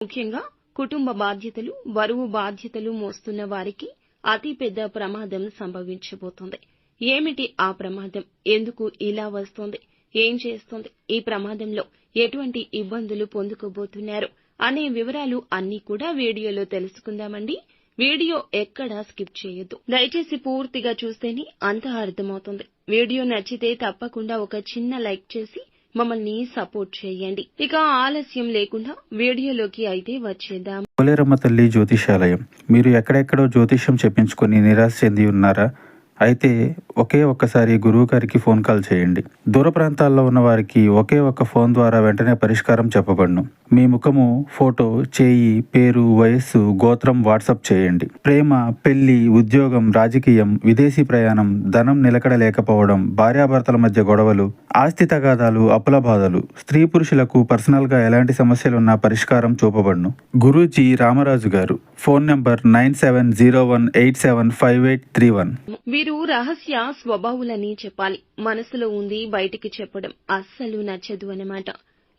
ముఖ్యంగా కుటుంబ బాధ్యతలు, బరువు బాధ్యతలు మోస్తున్న వారికి అతి పెద్ద ప్రమాదం సంభవించబోతోంది. ఏమిటి ఆ ప్రమాదం? ఎందుకు ఇలా వస్తోంది? ఏం చేస్తోంది? ఈ ప్రమాదంలో ఎటువంటి ఇబ్బందులు పొందుకోబోతున్నారు అనే వివరాలు అన్నీ కూడా వీడియోలో తెలుసుకుందామండి. వీడియో ఎక్కడా స్కిప్ చేయొద్దు. దయచేసి పూర్తిగా చూస్తేనే అంతా అర్థమవుతుంది. వీడియో నచ్చితే తప్పకుండా ఒక చిన్న లైక్ చేసి మమ్మల్ని సపోర్ట్ చేయండి. ఇక ఆలస్యం లేకుండా వీడియోలోకి అయితే వచ్చేద్దాం. పోలేరమ్మ తల్లి జ్యోతిషాలయం. మీరు ఎక్కడెక్కడో జ్యోతిష్యం చెప్పించుకొని నిరాశ చెంది ఉన్నారా? అయితే ఒక్కసారి గురువు గారికి ఫోన్ కాల్ చేయండి. దూర ప్రాంతాల్లో ఉన్న వారికి ఒకే ఒక్క ఫోన్ ద్వారా వెంటనే పరిష్కారం చెప్పబడును. మీ ముఖము, ఫోటో, చేయి, పేరు, వయస్సు, గోత్రం వాట్సాప్ చేయండి. ప్రేమ, పెళ్లి, ఉద్యోగం, రాజకీయం, విదేశీ ప్రయాణం, ధనం నిలకడ లేకపోవడం, భార్యాభర్తల మధ్య గొడవలు, ఆస్తి తగాదాలు, అప్పుల బాధలు, స్త్రీ పురుషులకు పర్సనల్ గా ఎలాంటి సమస్యలున్నా పరిష్కారం చూపబడును. గురూజీ రామరాజు గారు. Phone number 9701875831. వీరు రహస్య స్వభావులని చెప్పాలి. మనసులో ఉంది బయటికి చెప్పడం అస్సలు నచ్చదు అన్నమాట.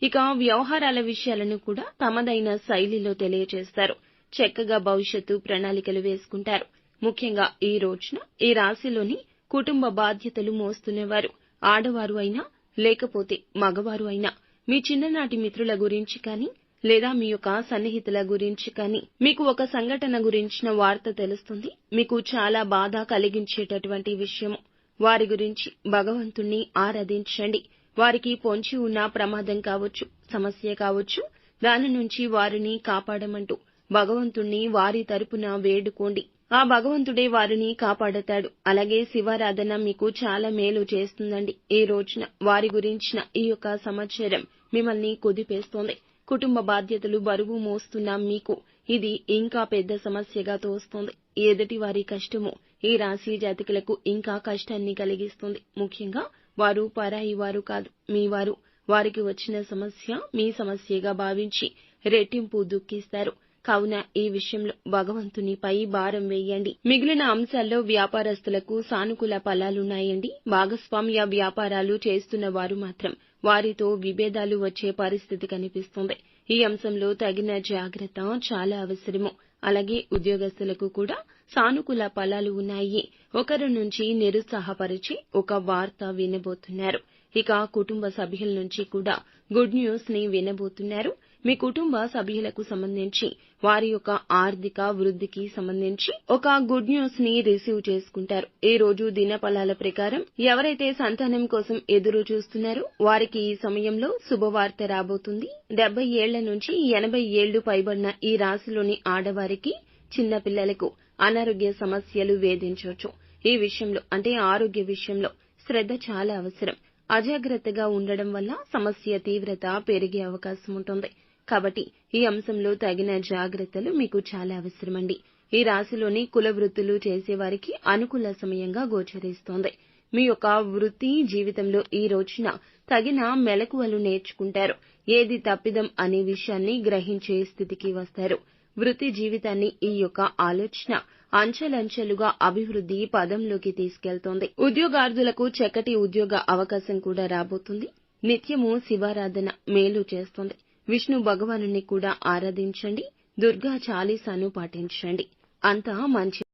ఇక వ్యవహారాల విషయాలను కూడా తమదైన శైలిలో తెలియజేస్తారు. చక్కగా భవిష్యత్తు ప్రణాళికలు వేసుకుంటారు. ముఖ్యంగా ఈ రోజున ఈ రాశిలోని కుటుంబ బాధ్యతలు మోస్తున్నవారు ఆడవారు అయినా లేకపోతే మగవారు అయినా మీ చిన్ననాటి మిత్రుల గురించి కానీ లేదా మీ యొక్క సన్నిహితుల గురించి కానీ మీకు ఒక సంఘటన గురించిన వార్త తెలుస్తుంది. మీకు చాలా బాధ కలిగించేటటువంటి విషయము. వారి గురించి భగవంతుణ్ణి ఆరాధించండి. వారికి పొంచి ఉన్న ప్రమాదం కావచ్చు, సమస్య కావచ్చు, దాని నుంచి వారిని కాపాడమంటూ భగవంతుణ్ణి వారి తరపున వేడుకోండి. ఆ భగవంతుడే వారిని కాపాడతాడు. అలాగే శివారాధన మీకు చాలా మేలు చేస్తుందండి. ఈ రోజున వారి గురించిన ఈ యొక్క సమాచారం మిమ్మల్ని కుదిపేస్తోంది. కుటుంబ బాధ్యతలు బరువు మోస్తున్న మీకు ఇది ఇంకా పెద్ద సమస్యగా తోస్తోంది. ఎదుటి వారి కష్టము ఈ రాశి జాతకులకు ఇంకా కష్టాన్ని కలిగిస్తుంది. ముఖ్యంగా వారు పరాయి వారు కాదు, మీ వారు. వారికి వచ్చిన సమస్య మీ సమస్యగా భావించి రెట్టింపు దుఃఖిస్తారు. కావున ఈ విషయంలో భగవంతునిపై భారం వేయండి. మిగిలిన అంశాల్లో వ్యాపారస్తులకు సానుకూల ఫలాలున్నాయండి. భాగస్వామ్య వ్యాపారాలు చేస్తున్న వారు మాత్రం వారితో విభేదాలు వచ్చే పరిస్థితి కనిపిస్తుంది. ఈ అంశంలో తగిన జాగ్రత్త చాలా అవసరము. అలాగే ఉద్యోగస్తులకు కూడా సానుకూల ఫలాలు ఉన్నాయి. ఒకరి నుంచి నిరుత్సాహపరిచి ఒక వార్త వినబోతున్నారు. ఇక కుటుంబ సభ్యుల నుంచి కూడా గుడ్ న్యూస్ ని వినబోతున్నారు. మీ కుటుంబ సభ్యులకు సంబంధించి వారి యొక్క ఆర్థిక వృద్ధికి సంబంధించి ఒక గుడ్ న్యూస్ ని రిసీవ్ చేసుకుంటారు. ఈ రోజు దినఫలాల ప్రకారం ఎవరైతే సంతానం కోసం ఎదురు చూస్తున్నారో వారికి ఈ సమయంలో శుభవార్త రాబోతుంది. 70 ఏళ్ల నుంచి 80 ఏళ్లు పైబడిన ఈ రాశిలోని ఆడవారికి, చిన్న పిల్లలకు అనారోగ్య సమస్యలు వేధించవచ్చు. ఈ విషయంలో అంటే ఆరోగ్య విషయంలో శ్రద్ధ చాలా అవసరం. అజాగ్రత్తగా ఉండడం వల్ల సమస్య తీవ్రత పెరిగే అవకాశం ఉంటుంది. కాబట్టి ఈ అంశంలో తగిన జాగ్రత్తలు మీకు చాలా అవసరమండి. ఈ రాశిలోని కుల వృత్తులు చేసేవారికి అనుకూల సమయంగా గోచరిస్తోంది. మీ యొక్క వృత్తి జీవితంలో ఈ రోజున తగిన మెలకువలు నేర్చుకుంటారు. ఏది తప్పిదం అనే విషయాన్ని గ్రహించే స్థితికి వస్తారు. వృత్తి జీవితాన్ని ఈ యొక్క ఆలోచన అంచెలంచెలుగా అభివృద్ధి పదంలోకి తీసుకెళ్తోంది. ఉద్యోగార్థులకు చక్కటి ఉద్యోగ అవకాశం కూడా రాబోతుంది. నిత్యము శివారాధన మేలు చేస్తుంది. విష్ణు భగవానుని కూడా ఆరాధించండి. దుర్గా చాలీసాను పాటించండి. అంతా మంచి